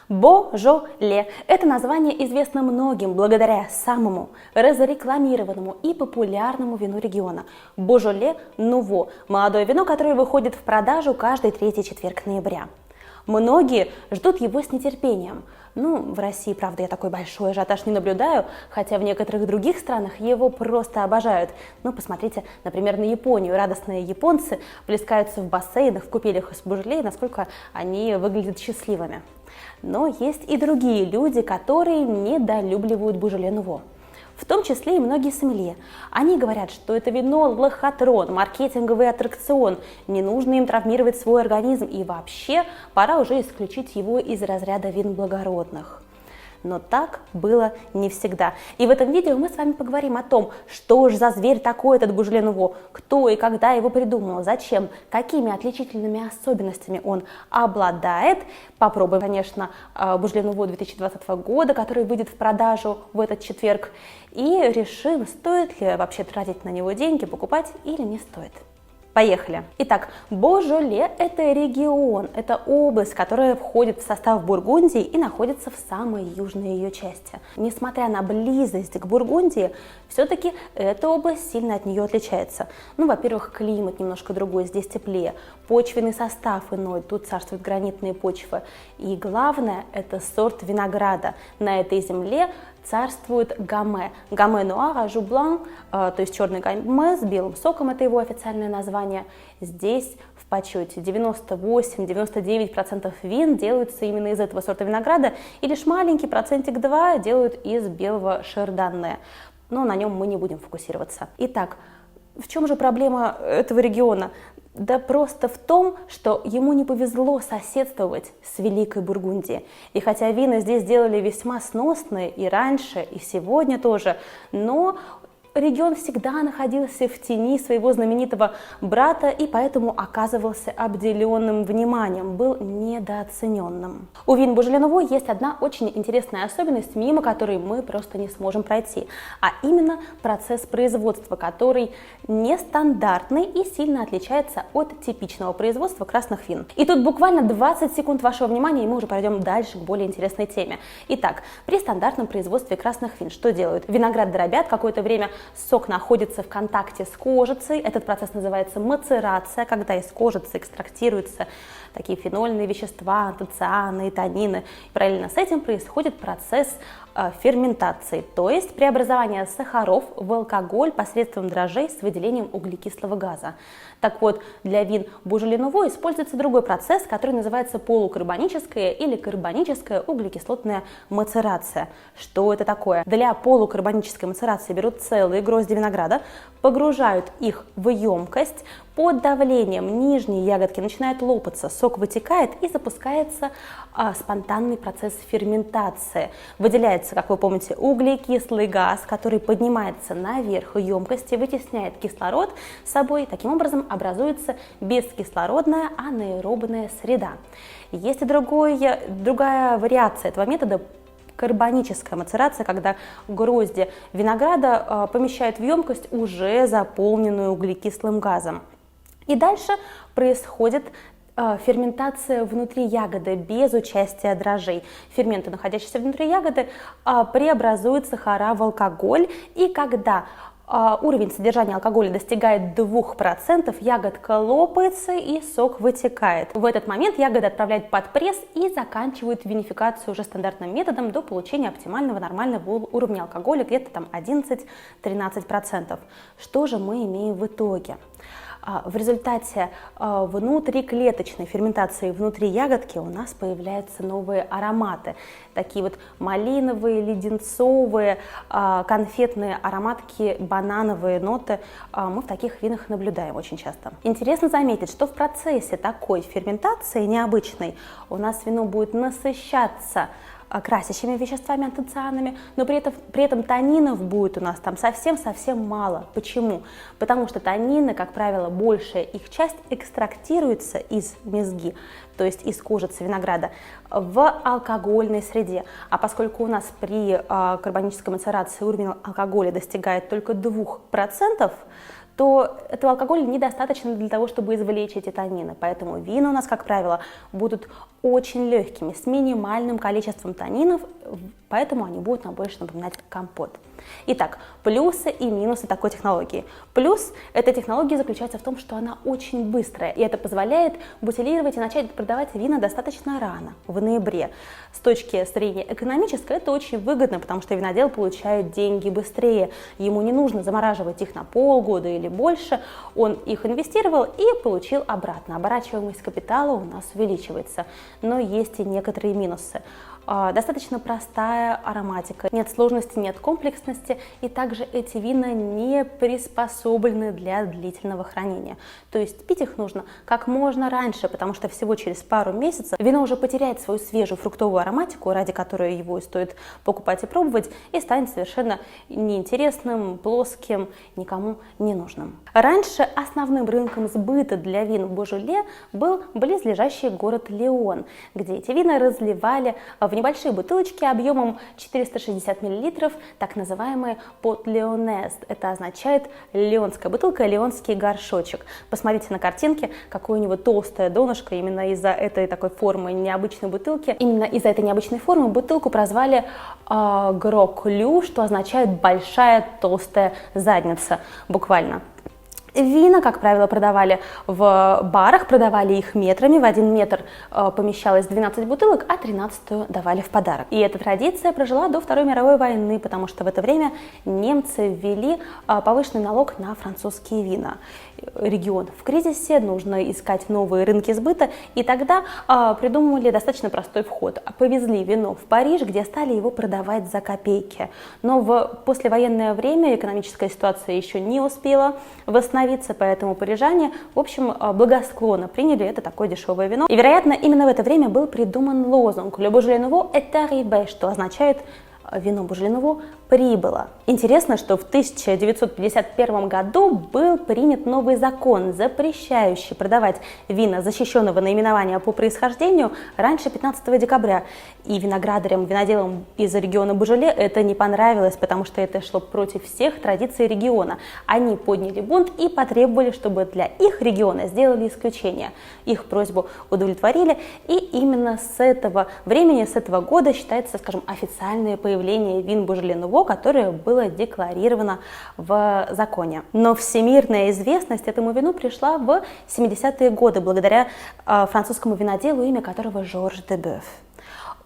Божоле – это название известно многим благодаря самому разрекламированному и популярному вину региона – Божоле Нуво – молодое вино, которое выходит в продажу каждый третий четверг ноября. Многие ждут его с нетерпением. В России, правда, я такой большой ажиотаж не наблюдаю, хотя в некоторых других странах его просто обожают. Посмотрите, например, на Японию. Радостные японцы плескаются в бассейнах, в купелях из Божоле, насколько они выглядят счастливыми. Но есть и другие люди, которые недолюбливают Божоле Нуво. В том числе и многие сомелье. Они говорят, что это вино лохотрон, маркетинговый аттракцион, не нужно им травмировать свой организм и вообще пора уже исключить его из разряда вин благородных. Но так было не всегда. И в этом видео мы с вами поговорим о том, что же за зверь такой этот Божоле Нуво, кто и когда его придумал, зачем, какими отличительными особенностями он обладает. Попробуем, конечно, Божоле Нуво 2020 года, который выйдет в продажу в этот четверг, и решим, стоит ли вообще тратить на него деньги, покупать или не стоит. Поехали! Итак, Божоле – это регион, это область, которая входит в состав Бургундии и находится в самой южной ее части. Несмотря на близость к Бургундии, все-таки эта область сильно от нее отличается. Во-первых, климат немножко другой, здесь теплее, почвенный состав иной, тут царствуют гранитные почвы. И главное – это сорт винограда. На этой земле царствует гаме. Гаме нуар, ажу блан, то есть черный гаме с белым соком, это его официальное название. Здесь в почете 98-99% вин делаются именно из этого сорта винограда, и лишь маленький процентик 2 делают из белого шардонне. Но на нем мы не будем фокусироваться. Итак, в чем же проблема этого региона? Да просто в том, что ему не повезло соседствовать с Великой Бургундией. И хотя вина здесь делали весьма сносные и раньше, и сегодня тоже, но регион всегда находился в тени своего знаменитого брата и поэтому оказывался обделенным вниманием, был недооцененным. У вин Божоле Нуво есть одна очень интересная особенность, мимо которой мы просто не сможем пройти, а именно процесс производства, который нестандартный и сильно отличается от типичного производства красных вин. И тут буквально 20 секунд вашего внимания, и мы уже пойдем дальше к более интересной теме. Итак, при стандартном производстве красных вин что делают? Виноград дробят, какое-то время сок находится в контакте с кожицей. Этот процесс называется мацерация, когда из кожицы экстрактируются такие фенольные вещества, антоцианы и танины. Параллельно с этим происходит процесс ферментации, то есть преобразование сахаров в алкоголь посредством дрожжей с выделением углекислого газа. Так вот, для вин Божоле Нуво используется другой процесс, который называется полукарбоническая или карбоническая углекислотная мацерация. Что это такое? Для полукарбонической мацерации берут целые грозди винограда, погружают их в емкость, под давлением нижние ягодки начинают лопаться, сок вытекает и запускается спонтанный процесс ферментации. Выделяется, как вы помните, углекислый газ, который поднимается наверх емкости, вытесняет кислород с собой, таким образом образуется бескислородная анаэробная среда. Есть и другая вариация этого метода, карбоническая мацерация, когда грозди винограда помещают в емкость, уже заполненную углекислым газом. И дальше происходит ферментация внутри ягоды без участия дрожжей. Ферменты, находящиеся внутри ягоды, преобразуют сахара в алкоголь, и когда уровень содержания алкоголя достигает 2%, ягодка лопается и сок вытекает. В этот момент ягоды отправляют под пресс и заканчивают винификацию уже стандартным методом до получения оптимального нормального уровня алкоголя, где-то там 11-13%. Что же мы имеем в итоге? В результате внутриклеточной ферментации внутри ягодки у нас появляются новые ароматы. Такие вот малиновые, леденцовые, конфетные ароматки, банановые ноты. Мы в таких винах наблюдаем очень часто. Интересно заметить, что в процессе такой ферментации необычной у нас вино будет насыщаться красящими веществами, антоцианами, но при этом танинов будет у нас там совсем мало. Почему? Потому что танины, как правило, большая их часть экстрактируется из мезги, то есть из кожицы винограда, в алкогольной среде. А поскольку у нас при карбонической мацерации уровень алкоголя достигает только 2%, то этого алкоголя недостаточно для того, чтобы извлечь эти танины. Поэтому вина у нас, как правило, будут очень легкими, с минимальным количеством танинов, поэтому они будут нам больше напоминать компот. Итак, плюсы и минусы такой технологии. Плюс этой технологии заключается в том, что она очень быстрая, и это позволяет бутилировать и начать продавать вина достаточно рано, в ноябре. С точки зрения экономической это очень выгодно, потому что винодел получает деньги быстрее. Ему не нужно замораживать их на полгода или больше, он их инвестировал и получил обратно. Оборачиваемость капитала у нас увеличивается, но есть и некоторые минусы. Достаточно простая ароматика, нет сложности, нет комплексности, и также эти вина не приспособлены для длительного хранения. То есть пить их нужно как можно раньше, потому что всего через пару месяцев вино уже потеряет свою свежую фруктовую ароматику, ради которой его и стоит покупать и пробовать, и станет совершенно неинтересным, плоским, никому не нужным. Раньше основным рынком сбыта для вин Божоле был близлежащий город Лион, где эти вина разливали в небольшие бутылочки объемом 460 мл, так называемые pot-lyonnaise. Это означает леонская бутылка, леонский горшочек. Посмотрите на картинке, какое у него толстое донышко. Именно из-за этой такой формы необычной бутылки, именно из-за этой необычной формы бутылку прозвали gros cul, что означает большая толстая задница, буквально. Вина, как правило, продавали в барах, продавали их метрами. В 1 метр помещалось 12 бутылок, а 13-ю давали в подарок. И эта традиция прожила до Второй мировой войны, потому что в это время немцы ввели повышенный налог на французские вина. Регион в кризисе, нужно искать новые рынки сбыта, и тогда придумали достаточно простой вход. Повезли вино в Париж, где стали его продавать за копейки. Но в послевоенное время экономическая ситуация еще не успела восстановиться, поэтому парижане, в общем, благосклонно приняли это такое дешевое вино. И, вероятно, именно в это время был придуман лозунг «Le Beaujolais Nouveau est arrivé», что означает «вино Beaujolais Nouveau прибыло». Интересно, что в 1951 году был принят новый закон, запрещающий продавать вина защищенного наименования по происхождению раньше 15 декабря. И виноградарям, виноделам из региона Божоле это не понравилось, потому что это шло против всех традиций региона. Они подняли бунт и потребовали, чтобы для их региона сделали исключение. Их просьбу удовлетворили, и именно с этого времени, с этого года считается, скажем, официальное появление вин Beaujolais Nouveau, которое было декларировано в законе. Но всемирная известность этому вину пришла в 70-е годы благодаря французскому виноделу, имя которого Жорж де Беф.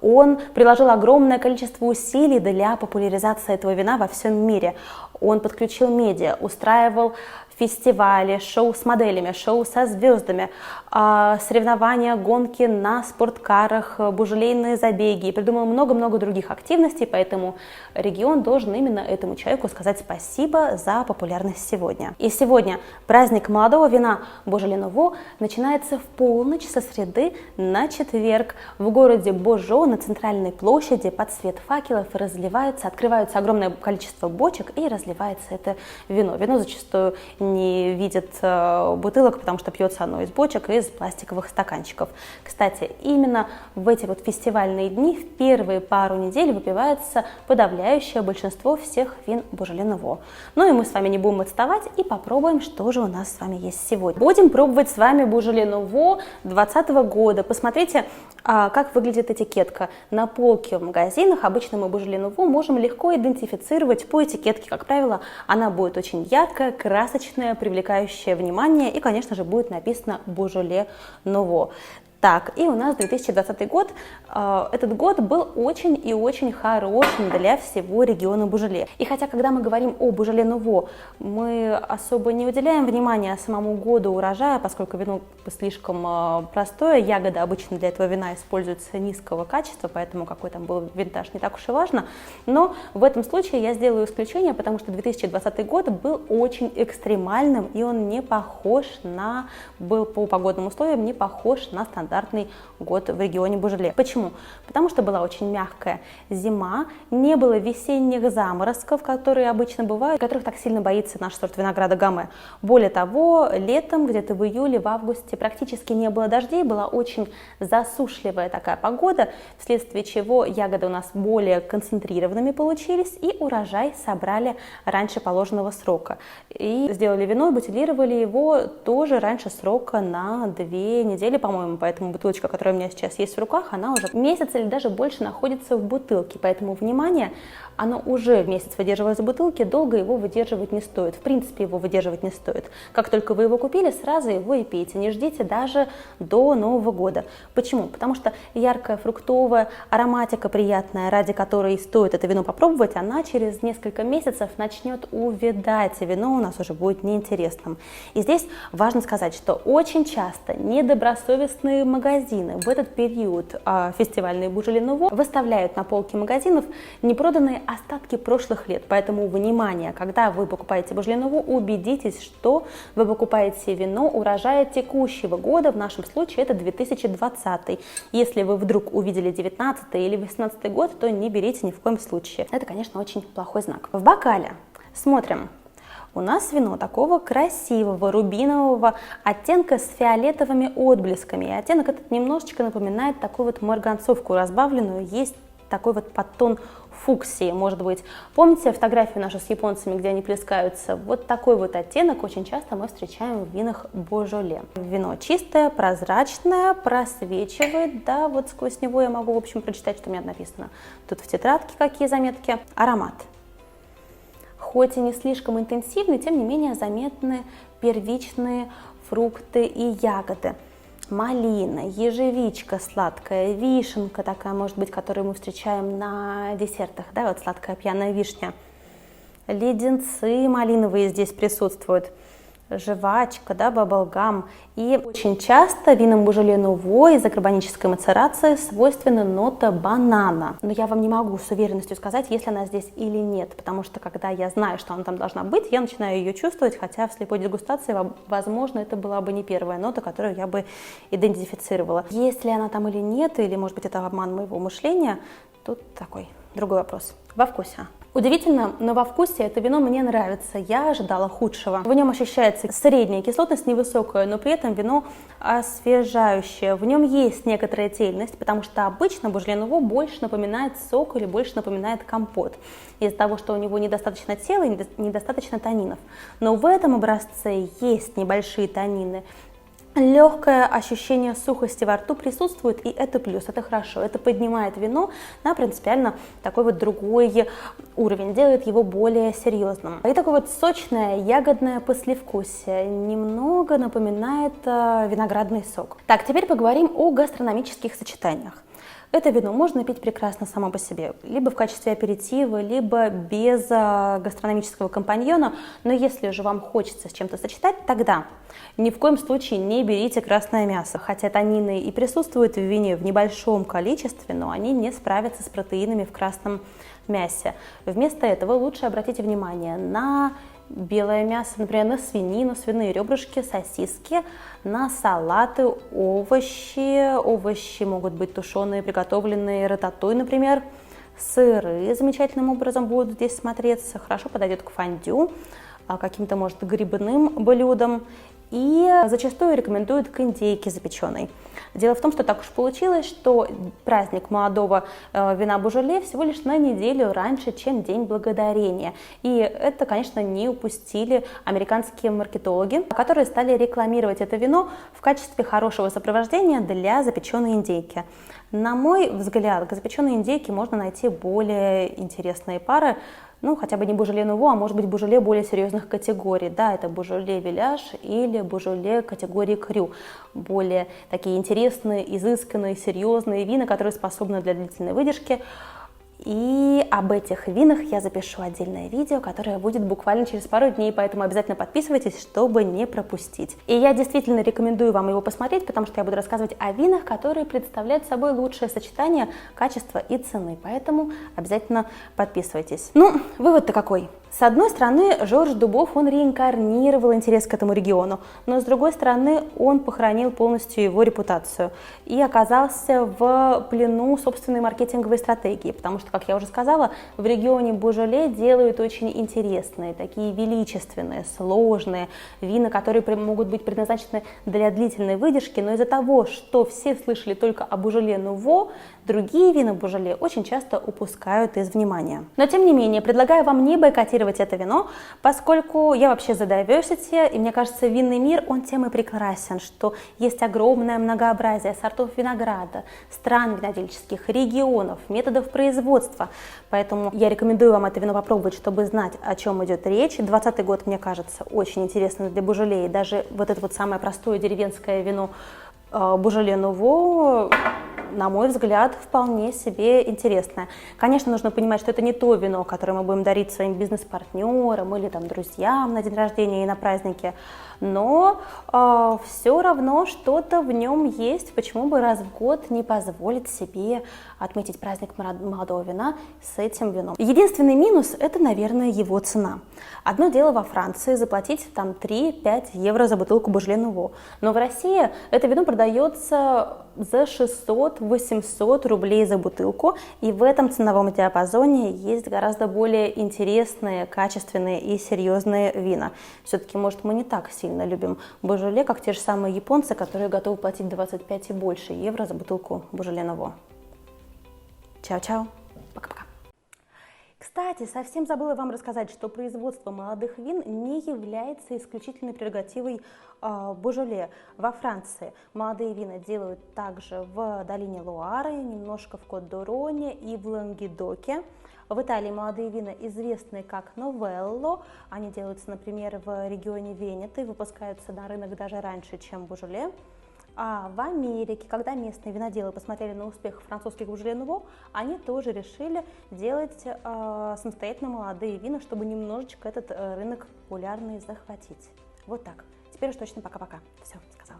Он приложил огромное количество усилий для популяризации этого вина во всем мире. Он подключил медиа, устраивал фестивали, шоу с моделями, шоу со звездами, соревнования, гонки на спорткарах, божолейные забеги и придумал много-много других активностей, поэтому регион должен именно этому человеку сказать спасибо за популярность сегодня. И сегодня праздник молодого вина Beaujolais Nouveau начинается в полночь со среды на четверг. В городе Божо на центральной площади под свет факелов открываются огромное количество бочек и разливается это вино. Вино зачастую не видит бутылок, потому что пьется оно из бочек и из пластиковых стаканчиков. Кстати, именно в эти вот фестивальные дни в первые пару недель выпивается подавляющее большинство всех вин Beaujolais Nouveau. Ну и мы с вами не будем отставать и попробуем, что же у нас с вами есть сегодня. Будем пробовать с вами Beaujolais Nouveau 2020 года. Посмотрите, как выглядит этикетка. На полке в магазинах обычно мы Beaujolais Nouveau можем легко идентифицировать по этикетке. Как правило, она будет очень яркая, красочная, привлекающее внимание, и, конечно же, будет написано Beaujolais Nouveau. Так, и у нас 2020 год. Этот год был очень и очень хорошим для всего региона Божоле. И хотя, когда мы говорим о Beaujolais Nouveau, мы особо не уделяем внимания самому году урожая, поскольку вино слишком простое, ягода обычно для этого вина используется низкого качества, поэтому какой там был винтаж не так уж и важно. Но в этом случае я сделаю исключение, потому что 2020 год был очень экстремальным, и он не похож был по погодным условиям, не похож на стандартный стандартный год в регионе Божеле. Почему? Потому что была очень мягкая зима, не было весенних заморозков, которые обычно бывают, которых так сильно боится наш сорт винограда Гаме. Более того, летом, где-то в июле, в августе практически не было дождей, была очень засушливая такая погода, вследствие чего ягоды у нас более концентрированными получились, и урожай собрали раньше положенного срока. И сделали вино и бутилировали его тоже раньше срока на 2 недели, по-моему, поэтому бутылочка, которая у меня сейчас есть в руках, она уже месяц или даже больше находится в бутылке, поэтому, внимание, оно уже месяц выдерживалось в бутылке, долго его выдерживать не стоит, в принципе его выдерживать не стоит. Как только вы его купили, сразу его и пейте, не ждите даже до Нового года. Почему? Потому что яркая фруктовая ароматика приятная, ради которой стоит это вино попробовать, она через несколько месяцев начнет увядать, и вино у нас уже будет неинтересным. И здесь важно сказать, что очень часто недобросовестные магазины в этот период фестивальной Божеле Нуво выставляют на полки магазинов непроданные остатки прошлых лет. Поэтому, внимание, когда вы покупаете Божеле Нуво, убедитесь, что вы покупаете вино урожая текущего года, в нашем случае это 2020. Если вы вдруг увидели 19 или 18 год, то не берите ни в коем случае. Это, конечно, очень плохой знак. В бокале смотрим. У нас вино такого красивого рубинового оттенка с фиолетовыми отблесками. И оттенок этот немножечко напоминает такую вот марганцовку разбавленную. Есть такой вот подтон фуксии, может быть. Помните фотографию нашу с японцами, где они плескаются? Вот такой вот оттенок очень часто мы встречаем в винах Божоле. Вино чистое, прозрачное, просвечивает, да, вот сквозь него я могу, в общем, прочитать, что у меня написано. Тут в тетрадке какие заметки. Аромат. Хоть и не слишком интенсивный, тем не менее заметны первичные фрукты и ягоды. Малина, ежевичка сладкая, вишенка такая, может быть, которую мы встречаем на десертах, да, вот сладкая пьяная вишня. Леденцы малиновые здесь присутствуют. Жвачка, да, баблгам. И очень часто винам Божеле Нуво из-за карбонической мацерации свойственна нота банана. Но я вам не могу с уверенностью сказать, есть ли она здесь или нет, потому что когда я знаю, что она там должна быть, я начинаю ее чувствовать, хотя в слепой дегустации, возможно, это была бы не первая нота, которую я бы идентифицировала. Есть ли она там или нет, или, может быть, это обман моего мышления, тут такой другой вопрос. Во вкусе. Удивительно, но во вкусе это вино мне нравится, я ожидала худшего. В нем ощущается средняя кислотность, невысокая, но при этом вино освежающее. В нем есть некоторая тельность, потому что обычно Божеле Нуво больше напоминает сок или больше напоминает компот, из-за того, что у него недостаточно тела и недостаточно танинов. Но в этом образце есть небольшие танины. Легкое ощущение сухости во рту присутствует, и это плюс, это хорошо. Это поднимает вино на принципиально такой вот другой уровень, делает его более серьезным. И такое вот сочное ягодное послевкусие, немного напоминает виноградный сок. Так, теперь поговорим о гастрономических сочетаниях. Это вино можно пить прекрасно само по себе, либо в качестве аперитива, либо без гастрономического компаньона, но если же вам хочется с чем-то сочетать, тогда ни в коем случае не берите красное мясо, хотя танины и присутствуют в вине в небольшом количестве, но они не справятся с протеинами в красном мясе. Вместо этого лучше обратите внимание на белое мясо, например, на свинину, свиные ребрышки, сосиски, на салаты, овощи. Овощи могут быть тушеные, приготовленные, рататуй, например. Сыры замечательным образом будут здесь смотреться, хорошо подойдет к фондю, каким-то, может, грибным блюдам. И зачастую рекомендуют к индейке запеченной. Дело в том, что так уж получилось, что праздник молодого вина Божеле всего лишь на неделю раньше, чем День Благодарения. И это, конечно, не упустили американские маркетологи, которые стали рекламировать это вино в качестве хорошего сопровождения для запеченной индейки. На мой взгляд, к запеченной индейке можно найти более интересные пары, ну, хотя бы не Божеле Нуво, а может быть Божеле более серьезных категорий. Да, это Божеле Виляж или Божеле категории Крю. Более такие интересные, изысканные, серьезные вина, которые способны для длительной выдержки. И об этих винах я запишу отдельное видео, которое будет буквально через пару дней, поэтому обязательно подписывайтесь, чтобы не пропустить. И я действительно рекомендую вам его посмотреть, потому что я буду рассказывать о винах, которые представляют собой лучшее сочетание качества и цены, поэтому обязательно подписывайтесь. Ну, вывод-то какой? С одной стороны, Жорж Дубов, он реинкарнировал интерес к этому региону, но с другой стороны, он похоронил полностью его репутацию и оказался в плену собственной маркетинговой стратегии, потому что, как я уже сказала, в регионе Божоле делают очень интересные, такие величественные, сложные вина, которые могут быть предназначены для длительной выдержки, но из-за того, что все слышали только о Божоле Нуво, другие вина Божоле очень часто упускают из внимания. Но тем не менее, предлагаю вам не бойкотировать это вино, поскольку я вообще за diversity, и мне кажется, винный мир, он тем и прекрасен, что есть огромное многообразие сортов винограда, стран винодельческих, регионов, методов производства. Поэтому я рекомендую вам это вино попробовать, чтобы знать, о чем идет речь. 2020 год, мне кажется, очень интересный для Божоле, и даже вот это вот самое простое деревенское вино Божоле Нуво, на мой взгляд, вполне себе интересное. Конечно, нужно понимать, что это не то вино, которое мы будем дарить своим бизнес-партнерам или там друзьям на день рождения и на праздники, но все равно что-то в нем есть, почему бы раз в год не позволить себе отметить праздник молодого вина с этим вином. Единственный минус – это, наверное, его цена. Одно дело во Франции заплатить там 3-5 евро за бутылку Божоле Нуво, но в России это вино продается за 600-800 рублей за бутылку, и в этом ценовом диапазоне есть гораздо более интересные, качественные и серьезные вина. Все-таки, может, мы не так сильно любим Божоле, как те же самые японцы, которые готовы платить 25 и больше евро за бутылку Божоле Нуво. Чао-чао, пока-пока. Кстати, совсем забыла вам рассказать, что производство молодых вин не является исключительной прерогативой Божоле. Во Франции молодые вина делают также в долине Луары, немножко в Кот-д'Ороне и в Лангедоке. В Италии молодые вина известны как Новелло. Они делаются, например, в регионе Венето и выпускаются на рынок даже раньше, чем Божоле. А в Америке, когда местные виноделы посмотрели на успех французских Божоле Нуво, они тоже решили делать самостоятельно молодые вина, чтобы немножечко этот рынок популярный захватить. Вот так. Теперь уж точно пока-пока. Все, сказала.